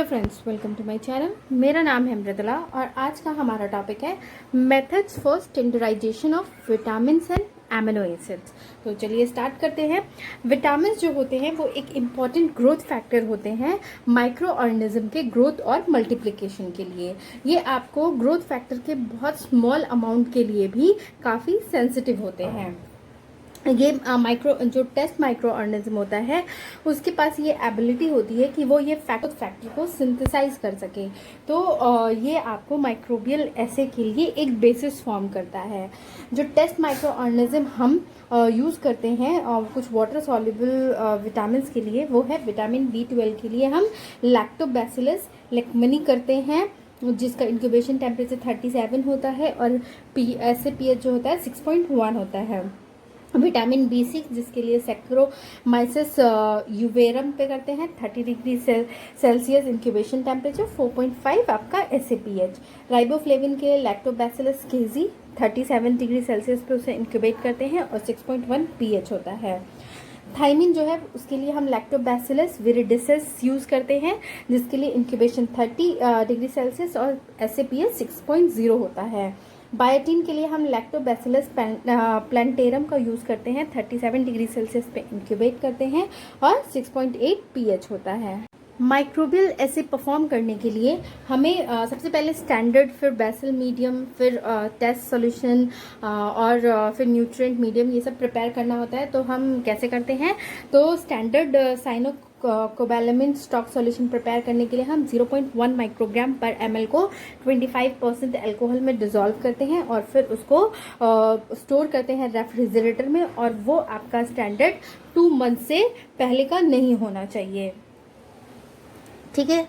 Friends, welcome to my channel. मेरा नाम है मृदुला और आज का हमारा टॉपिक है methods for standardization of vitamins and amino acids. तो चलिए स्टार्ट करते हैं। विटामिन्स जो होते हैं वो एक इम्पॉर्टेंट ग्रोथ फैक्टर होते हैं माइक्रो ऑर्गेनिज्म के ग्रोथ और मल्टीप्लिकेशन के लिए। ये आपको ग्रोथ फैक्टर के बहुत स्मॉल अमाउंट के लिए भी काफ़ी सेंसिटिव होते हैं। ये जो टेस्ट माइक्रो ऑर्गेनिज्म होता है उसके पास ये एबिलिटी होती है कि वो ये फैक्टर को सिंथेसाइज कर सके। तो ये आपको माइक्रोबियल एसे के लिए एक बेसिस फॉर्म करता है। जो टेस्ट माइक्रो ऑर्गेनिज्म हम यूज़ करते हैं कुछ वाटर सॉल्युबल विटामिन के लिए, वो है विटामिन B12 के लिए हम लैक्टोबैसिलस लेक्टमनी करते हैं, जिसका इंक्यूबेशन टेम्परेचर 37 होता है और pH जो होता है 6.1 होता है। विटामिन B6 जिसके लिए सैक्रोमाइसिस यूवेरम पे करते हैं 30 डिग्री सेल्सियस इंक्यूबेशन टेम्परेचर, 4.5 आपका SAPH। राइबोफ्लेविन के लिए लैक्टोबैसिलस केजी 37 डिग्री सेल्सियस पे उसे इंक्यूबेट करते हैं और 6.1 pH होता है। थाइमिन जो है उसके लिए हम लैक्टोबैसिलस विरिडिसेस यूज़ करते हैं जिसके लिए इंक्यूबेशन 30 डिग्री सेल्सियस और SAPH 6.0 होता है। बायोटीन के लिए हम लैक्टोबैसिलस प्लांटेरम का यूज़ करते हैं, 37 डिग्री सेल्सियस पे इंक्यूबेट करते हैं और 6.8 pH होता है। माइक्रोबियल एसे परफॉर्म करने के लिए हमें सबसे पहले स्टैंडर्ड, फिर बेसल मीडियम, फिर टेस्ट सॉल्यूशन और फिर न्यूट्रिएंट मीडियम, ये सब प्रिपेयर करना होता है। तो हम कैसे करते हैं, तो standard cyanocobalamin stock solution prepare करने के लिए हम 0.1 माइक्रोग्राम पर ml को 25% अल्कोहल में डिसॉल्व करते हैं और फिर उसको स्टोर करते हैं रेफ्रिजरेटर में, और वो आपका स्टैंडर्ड 2 मंथ से पहले का नहीं होना चाहिए, ठीक है।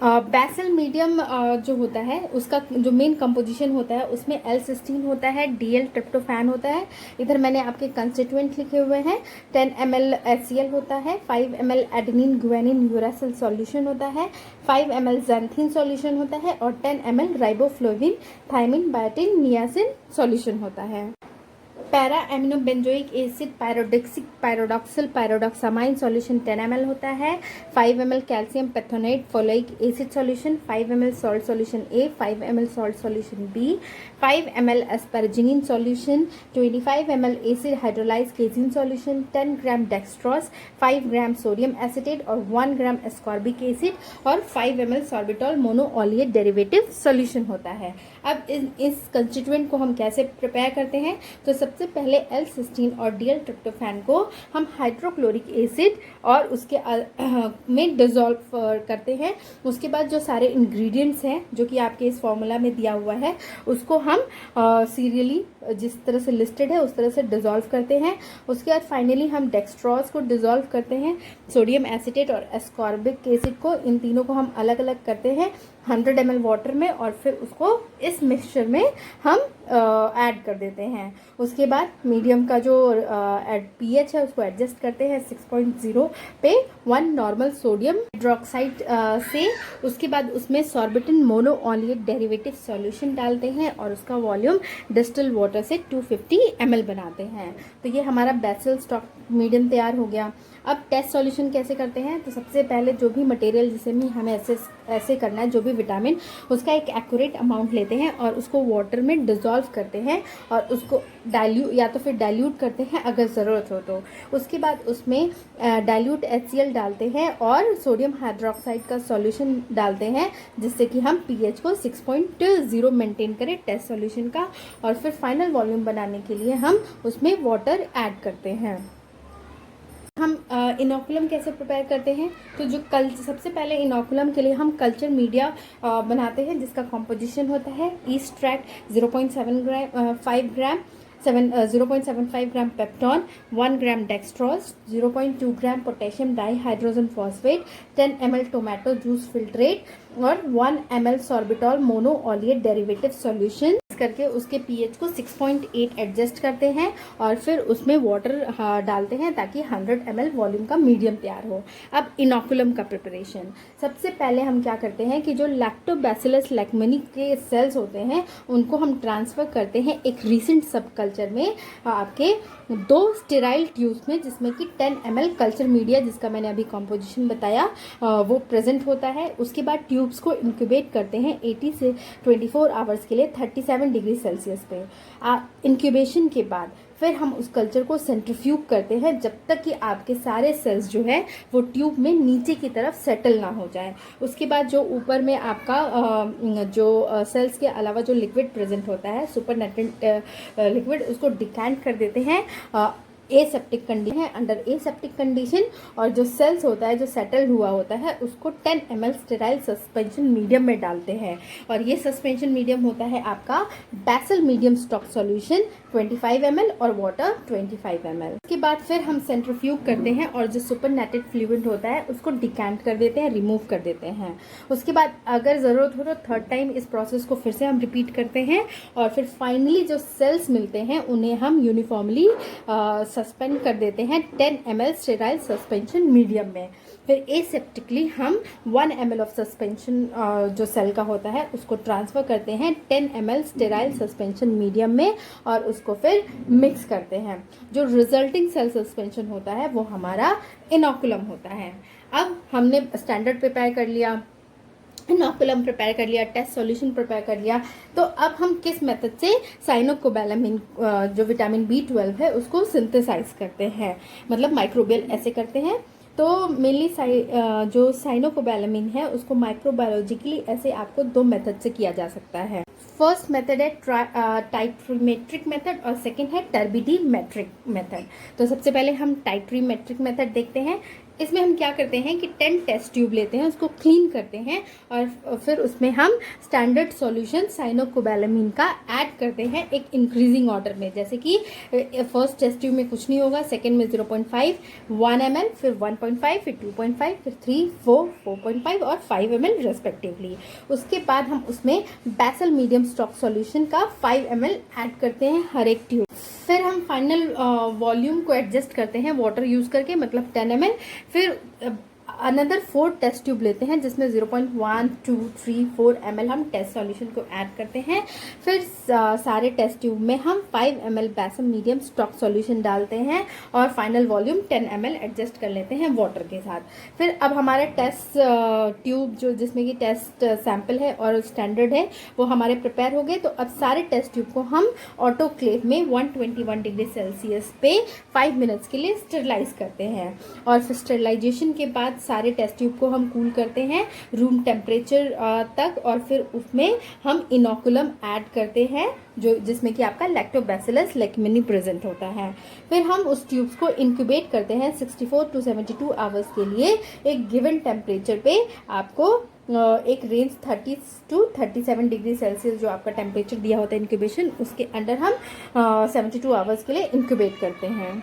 बेसल मीडियम जो होता है उसका जो मेन कंपोजिशन होता है उसमें L-सिस्टीन होता है, DL ट्रिप्टोफैन होता है। इधर मैंने आपके कंस्टिट्यूएंट लिखे हुए हैं। 10 ml HCl होता है, 5 ml adenine guanine uracil solution होता है, 5 ml ज़ैंथीन सॉल्यूशन होता है और 10 ml riboflavin thiamine biotin niacin solution होता है। Para amino benzoic acid pyridoxal pyridoxamine solution 10 ml होता है, 5 ml calcium pantothenate folic acid solution, 5 ml salt solution A, 5 ml salt solution B, 5 ml asparagine solution, 25 ml acid hydrolyse casein solution, 10 gram dextrose, 5 gram sodium acetate और 1 gram ascorbic acid और 5 ml sorbitol monooleate derivative solution होता है। अब इस constituent को हम कैसे prepare करते हैं, तो सबसे पहले L-सिस्टीन और DL ट्रिप्टोफैन को हम हाइड्रोक्लोरिक एसिड और उसके में डिसॉल्व करते हैं। उसके बाद जो सारे इंग्रेडिएंट्स हैं जो कि आपके इस फॉर्मूला में दिया हुआ है उसको हम सीरियली जिस तरह से लिस्टेड है उस तरह से डिसॉल्व करते हैं। उसके बाद फाइनली हम डेक्सट्रोज को डिसॉल्व करते हैं, सोडियम एसिटेट और एस्कॉर्बिक एसिड को, इन तीनों को हम अलग अलग करते हैं 100 ml वाटर में और फिर उसको इस मिक्सचर में हम ऐड कर देते हैं। उसके बाद मीडियम का जो pH है उसको एडजस्ट करते हैं 6.0 पे 1 नॉर्मल सोडियम हाइड्रोक्साइड से। उसके बाद उसमें सॉर्बिटन मोनोऑलिएट डेरिवेटिव सॉल्यूशन डालते हैं और उसका वॉल्यूम डिस्टिल वाटर से 250 ml बनाते हैं। तो ये हमारा बेसल स्टॉक मीडियम तैयार हो गया। अब टेस्ट सॉल्यूशन कैसे करते हैं, तो सबसे पहले जो भी मटेरियल जिसे भी हमें ऐसे करना है, जो भी विटामिन, उसका एक एक्यूरेट अमाउंट लेते हैं और उसको वाटर में डिसॉल्व करते हैं और उसको डाइल्यूट करते हैं अगर ज़रूरत हो तो। उसके बाद उसमें डाइल्यूट HCl डालते हैं और सोडियम हाइड्रोक्साइड का सॉल्यूशन डालते हैं जिससे कि हम pH को 6.0 मेंटेन करें टेस्ट सॉल्यूशन का, और फिर फाइनल वॉल्यूम बनाने के लिए हम उसमें वाटर ऐड करते हैं। हम इनोकुलम कैसे प्रिपेयर करते हैं, तो सबसे पहले इनोकुलम के लिए हम कल्चर मीडिया बनाते हैं जिसका कॉम्पोजिशन होता है yeast extract 0.75 gram peptone, 1 gram dextrose, 0.2 gram potassium dihydrogen phosphate, 10 ml tomato juice filtrate और 1 ml sorbitol monooleate derivative solution करके उसके पीएच को 6.8 एडजस्ट करते हैं और फिर उसमें वाटर डालते हैं ताकि 100 ml वॉल्यूम का मीडियम तैयार हो। अब इनोकुलम का प्रिपरेशन, सबसे पहले हम क्या करते हैं कि जो लैक्टोबैसिलस लेकमनी के सेल्स होते हैं उनको हम ट्रांसफ़र करते हैं एक रीसेंट सब कल्चर में, आपके 2 स्टेराइल ट्यूब्स में, जिसमें कि 10 ml कल्चर मीडिया जिसका मैंने अभी कॉम्पोजिशन बताया वो प्रेजेंट होता है। उसके बाद ट्यूब्स को इंक्यूबेट करते हैं 80 से 24 आवर्स के लिए 37 डिग्री सेल्सियस पे। इंक्यूबेशन के बाद फिर हम उस कल्चर को सेंट्रीफ्यूग करते हैं जब तक कि आपके सारे सेल्स जो है वो ट्यूब में नीचे की तरफ सेटल ना हो जाए। उसके बाद जो ऊपर में आपका जो सेल्स के अलावा जो लिक्विड प्रेजेंट होता है, सुपरनेटेंट लिक्विड, उसको डिकैंट कर देते हैं एसेप्टिक कंडीशन है, अंडर एसेप्टिक कंडीशन। और जो सेल्स होता है जो सेटल हुआ होता है उसको 10 ml स्टेराइल सस्पेंशन मीडियम में डालते हैं और ये सस्पेंशन मीडियम होता है आपका बैसल मीडियम स्टॉक सॉल्यूशन 25 ml और वाटर 25 ml। उसके बाद फिर हम सेंट्रीफ्यूग करते हैं और जो सुपरनेटेड फ्लूइड होता है उसको डिकैंट कर देते हैं, रिमूव कर देते हैं। उसके बाद अगर ज़रूरत हो तो थर्ड टाइम इस प्रोसेस को फिर से हम रिपीट करते हैं और फिर फाइनली जो सेल्स मिलते हैं उन्हें हम यूनिफॉर्मली सस्पेंड कर देते हैं 10 ml स्टेराइल सस्पेंशन मीडियम में। फिर एसेप्टिकली हम 1 ml ऑफ सस्पेंशन जो सेल का होता है उसको ट्रांसफ़र करते हैं 10 ml स्टेराइल सस्पेंशन मीडियम में और उसको फिर मिक्स करते हैं। जो रिजल्टिंग सेल सस्पेंशन होता है वो हमारा इनोकुलम होता है। अब हमने स्टैंडर्ड प्रिपेयर कर लिया, इनोकुलम प्रिपेयर कर लिया, टेस्ट सॉल्यूशन प्रिपेयर कर लिया, तो अब हम किस मेथड से साइनोकोबैलामिन जो विटामिन B12 है उसको सिंथेसाइज करते हैं, मतलब माइक्रोबियल ऐसे करते हैं। तो मेनली जो साइनोकोबैलामिन है उसको माइक्रोबायोलॉजिकली ऐसे आपको 2 मेथड से किया जा सकता है। फर्स्ट मेथड है टाइट्रीमेट्रिक मेथड और सेकंड है टर्बिडीमेट्रिक मेथड। तो सबसे पहले हम टाइट्रीमेट्रिक मेथड देखते हैं। इसमें हम क्या करते हैं कि 10 टेस्ट ट्यूब लेते हैं, उसको क्लीन करते हैं और फिर उसमें हम स्टैंडर्ड सॉल्यूशन साइनोकोबैलामिन का ऐड करते हैं एक इंक्रीजिंग ऑर्डर में। जैसे कि फर्स्ट टेस्ट ट्यूब में कुछ नहीं होगा, सेकंड में 0.5, 1 ml, फिर 1.5, फिर 2.5, फिर 3, 4, 4.5 और 5 ml रेस्पेक्टिवली। उसके बाद हम उसमें बैसल मीडियम स्टॉक सॉल्यूशन का 5 ml ऐड करते हैं हर एक ट्यूब। फिर हम फाइनल वॉल्यूम को एडजस्ट करते हैं वाटर यूज़ करके, मतलब 10 ml। फिर अनदर 4 टेस्ट ट्यूब लेते हैं जिसमें 0.1, 2, 3, 4 ml हम टेस्ट सॉल्यूशन को ऐड करते हैं। फिर सारे टेस्ट ट्यूब में हम 5 ml बैसल मीडियम स्टॉक सॉल्यूशन डालते हैं और फाइनल वॉल्यूम 10 ml एडजस्ट कर लेते हैं वाटर के साथ। फिर अब हमारे टेस्ट ट्यूब जो जिसमें कि टेस्ट सैंपल है और स्टैंडर्ड है वो हमारे प्रिपेयर हो गए। तो अब सारे टेस्ट ट्यूब को हम ऑटोक्लेव में 121 डिग्री सेल्सियस पे 5 मिनट्स के लिए स्टेरिलाइज करते हैं और फिर स्टेरिलाइजेशन के बाद सारे टेस्ट ट्यूब को हम कूल करते हैं रूम टेम्परेचर तक और फिर उसमें हम इनोकुलम ऐड करते हैं जो जिसमें कि आपका लैक्टोबैसिलस लेकमिनी प्रेजेंट होता है। फिर हम उस ट्यूब्स को इंक्यूबेट करते हैं 64 to 72 आवर्स के लिए एक गिवन टेम्परेचर पे। आपको एक रेंज 30 to 37 डिग्री सेल्सियस जो आपका टेम्परेचर दिया होता है इंक्यूबेशन, उसके अंडर हम 72 आवर्स के लिए इंक्यूबेट करते हैं।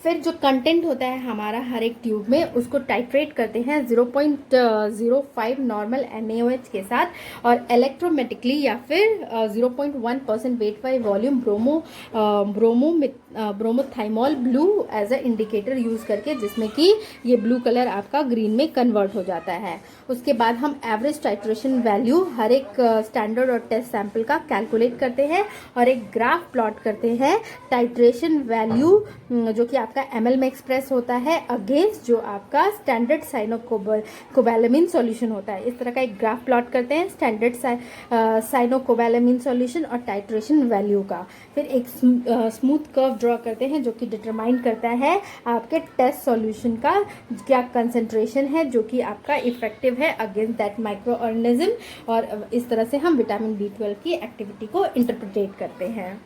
फिर जो कंटेंट होता है हमारा हर एक ट्यूब में उसको टाइट्रेट करते हैं 0.05 नॉर्मल NaOH के साथ और इलेक्ट्रोमेटिकली या फिर 0.1% weight by volume bromothymol blue as a indicator use करके, जिसमें कि ये ब्लू कलर आपका ग्रीन में कन्वर्ट हो जाता है। उसके बाद हम एवरेज टाइट्रेशन वैल्यू हर एक स्टैंडर्ड और टेस्ट सैंपल का कैलकुलेट करते हैं और एक ग्राफ प्लॉट करते हैं टाइट्रेशन वैल्यू जो कि आपका ml में एक्सप्रेस होता है अगेंस्ट जो आपका स्टैंडर्ड साइनोकोबैलामिन सॉल्यूशन होता है। इस तरह का एक ग्राफ प्लॉट करते हैं स्टैंडर्ड साइनोकोबैलामिन सॉल्यूशन और टाइट्रेशन वैल्यू का। फिर एक स्मूथ कर्व ड्रॉ करते हैं जो कि डिटरमाइन करता है आपके टेस्ट सॉल्यूशन का क्या कंसंट्रेशन है जो कि आपका इफेक्टिव है अगेंस्ट दैट माइक्रो ऑर्गेनिज्म, और इस तरह से हम विटामिन B12 की एक्टिविटी को इंटरप्रिटेट करते हैं।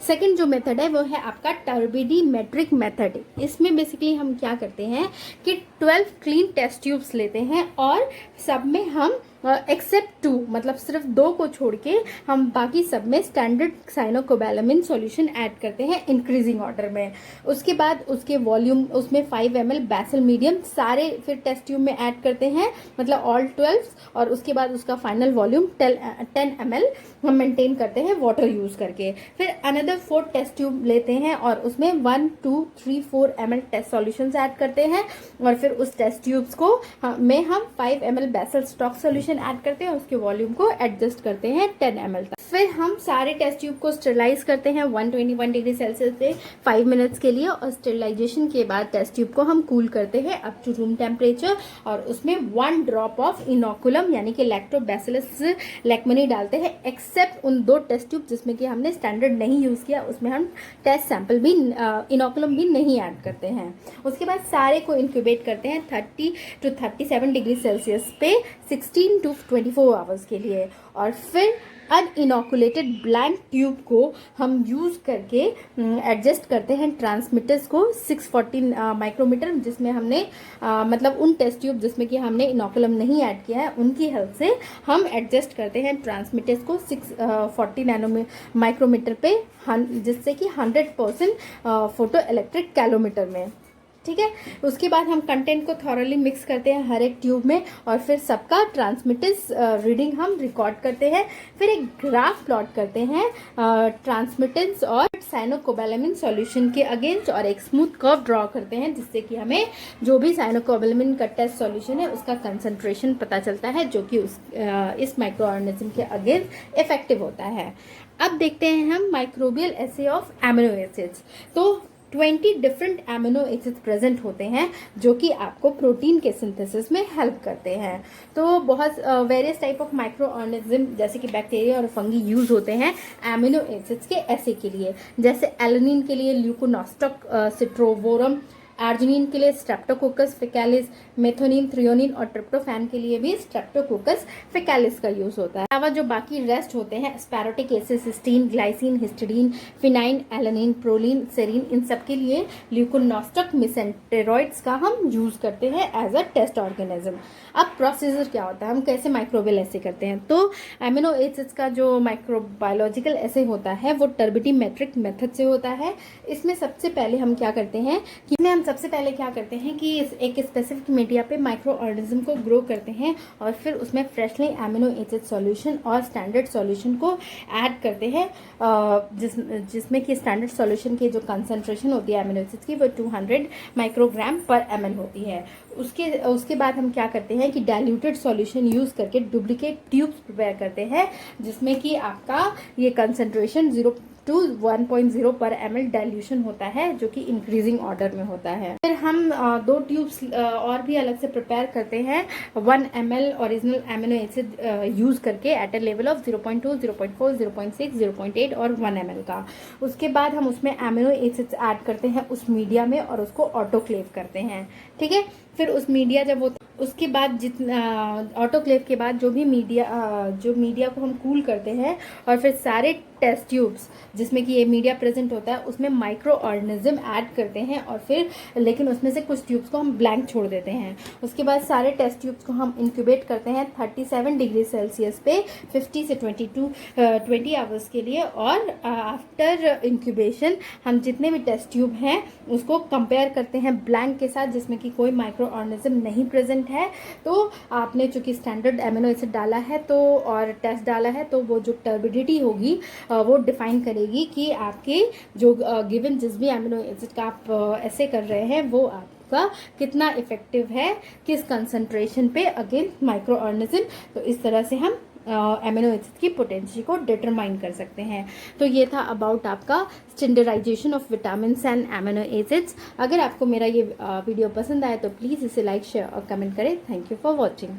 सेकंड जो मेथड है वो है आपका टर्बिडीमेट्रिक मेथड। इसमें बेसिकली हम क्या करते हैं कि 12 क्लीन टेस्ट ट्यूब्स लेते हैं और सब में हम एक्सेप्ट 2, मतलब सिर्फ 2 को छोड़ के हम बाकी सब में स्टैंडर्ड साइनोकोबैलामिन सॉल्यूशन ऐड करते हैं इंक्रीजिंग ऑर्डर में। उसके बाद उसके वॉल्यूम उसमें 5 ml बैसल मीडियम सारे फिर टेस्ट ट्यूब में ऐड करते हैं, मतलब ऑल 12, और उसके बाद उसका फाइनल वॉल्यूम 10 ml हम मेंटेन करते हैं वाटर यूज करके। फिर अनदर 4 टेस्ट ट्यूब लेते हैं और उसमें 1, 2, 3, 4 ml टेस्ट सॉल्यूशंस ऐड करते हैं, और फिर उस टेस्ट ट्यूब्स को में हम 5 ml बैसल स्टॉक सॉल्यूशन ऐड करते हैं, उसके वॉल्यूम को एडजस्ट करते हैं 10 ml तक। फिर हम सारे टेस्ट ट्यूब को स्टेरिलाइज करते हैं 121 डिग्री सेल्सियस पे 5 मिनट्स के लिए, और स्टेरिलाइजेशन के बाद टेस्ट ट्यूब को हम कूल करते हैं अप टू रूम टेम्परेचर, और उसमें 1 ड्रॉप ऑफ इनोकुलम यानी कि लैक्टोबैसिलस लेकमनी डालते हैं, एक्सेप्ट उन 2 टेस्ट ट्यूब जिसमें कि हमने स्टैंडर्ड नहीं यूज किया, उसमें हम टेस्ट सैंपल भी इनोकुलम भी नहीं ऐड करते हैं। उसके बाद सारे को इंक्यूबेट करते हैं 30 to 37 डिग्री सेल्सियस पे 16 to 24 आवर्स के लिए, और फिर अनइनोकुलेटेड ब्लैंक ट्यूब को हम यूज करके एडजस्ट करते हैं ट्रांसमिटर्स को 640 माइक्रोमीटर, जिसमें हमने मतलब उन टेस्ट ट्यूब जिसमें कि हमने इनोकुलम नहीं ऐड किया है उनकी हेल्प से हम एडजस्ट करते हैं ट्रांसमिटर्स को 640 माइक्रोमीटर पे, जिससे कि 100% फोटो इलेक्ट्रिक कैलोमीटर में। ठीक है, उसके बाद हम कंटेंट को थॉरली मिक्स करते हैं हर एक ट्यूब में, और फिर सबका ट्रांसमिटेंस रीडिंग हम रिकॉर्ड करते हैं। फिर एक ग्राफ प्लॉट करते हैं ट्रांसमिटेंस और साइनोकोबैलामिन सॉल्यूशन के अगेंस्ट, और एक स्मूथ कर्व ड्रॉ करते हैं, जिससे कि हमें जो भी साइनोकोबैलामिन का टेस्ट सॉल्यूशन है उसका कंसंट्रेशन पता चलता है, जो कि इस माइक्रो ऑर्गेनिज्म के अगेंस्ट इफेक्टिव होता है। अब देखते हैं हम microbial essay of amino acids. तो 20 डिफरेंट एमिनो एसिड्स प्रेजेंट होते हैं जो कि आपको प्रोटीन के सिंथेसिस में हेल्प करते हैं। तो बहुत various type of micro organism जैसे कि बैक्टीरिया और फंगी यूज होते हैं एमिनो एसिड्स के एसे के लिए, जैसे एलेनिन के लिए ल्यूकोनोस्टॉक सिट्रोवोरम, आर्जिनिन के लिए स्ट्रेप्टोकोकस फेकालिस, मेथोनिन, थ्रियोनिन और ट्रिप्टोफैन के लिए भी स्ट्रेप्टोकोकस फेकालिस का यूज होता है। अलावा जो बाकी रेस्ट होते हैं aspartic acid, cysteine, glycine, histidine, फिनाइन, एलेनिन, प्रोलिन, सेरीन, इन सब के लिए ल्यूकोनोस्टॉक मेसेंटेरॉइड्स का हम यूज करते हैं एज अ टेस्ट ऑर्गेनिज्म। अब प्रोसीजर क्या होता है, हम कैसे माइक्रोबियल ऐसे करते हैं। तो एमिनो एसिड्स का जो माइक्रोबायोलॉजिकल ऐसे होता है वो टर्बिडीमेट्रिक मेथड से होता है। इसमें सबसे पहले हम क्या करते हैं कि एक स्पेसिफिक मीडिया पे माइक्रो ऑर्गेनिज्म को ग्रो करते हैं, और फिर उसमें फ्रेशली एमिनो एसिड सॉल्यूशन और स्टैंडर्ड सॉल्यूशन को ऐड करते हैं, जिसमें कि स्टैंडर्ड सॉल्यूशन की जो कंसंट्रेशन होती है एमिनो एसिड्स की वो 200 माइक्रोग्राम पर ml होती है। उसके बाद हम क्या करते हैं कि डाइल्यूटेड सॉल्यूशन यूज करके डुप्लीकेट ट्यूब्स प्रिपेयर करते हैं, जिसमें कि आपका ये कंसंट्रेशन 0 to 1.0 पर ml डाइल्यूशन होता है, जो कि इंक्रीजिंग ऑर्डर में होता है। फिर हम 2 ट्यूब्स और भी अलग से प्रिपेयर करते हैं 1 ml original amino acid use करके एट अ लेवल ऑफ 0.2, 0.4, 0.6, 0.8 और 1 ml का। उसके बाद हम उसमें एमिनो एसिड्स ऐड करते हैं उस मीडिया में और उसको ऑटोक्लेव करते हैं। ठीक है, फिर उस मीडिया जब वो उसके बाद जितना ऑटोक्लेव के बाद जो मीडिया को हम कूल करते हैं, और फिर सारे टेस्ट ट्यूब्स जिसमें कि ये मीडिया प्रेजेंट होता है उसमें माइक्रो ऑर्गेनिज्म ऐड करते हैं, और फिर लेकिन उसमें से कुछ ट्यूब्स को हम ब्लैंक छोड़ देते हैं। उसके बाद सारे टेस्ट ट्यूब्स को हम इंक्यूबेट करते हैं 37 डिग्री सेल्सियस पे 50 से 20 आवर्स के लिए, और आफ्टर इंक्यूबेशन हम जितने भी टेस्ट ट्यूब हैं उसको कंपेयर करते हैं ब्लैंक के साथ, जिसमें कि कोई माइक्रो ऑर्गेनिज्म नहीं प्रेजेंट है। तो आपने चूंकि स्टैंडर्ड एमिनो एसिड डाला है तो और टेस्ट डाला है, तो वो जो टर्बिडिटी होगी वो डिफाइन करेगी कि आपके जो गिवन जिस भी एमिनो एसिड का आप ऐसे कर रहे हैं वो आपका कितना इफेक्टिव है, किस कंसंट्रेशन पे अगेंस्ट माइक्रो ऑर्गेनिज्म। तो इस तरह से हम एमिनो एसिड की पोटेंशियल को डिटरमाइन कर सकते हैं। तो ये था अबाउट आपका standardization of vitamin and amino acids. अगर आपको मेरा ये वीडियो पसंद आए तो प्लीज़ इसे लाइक, शेयर और कमेंट करें। Thank you for watching.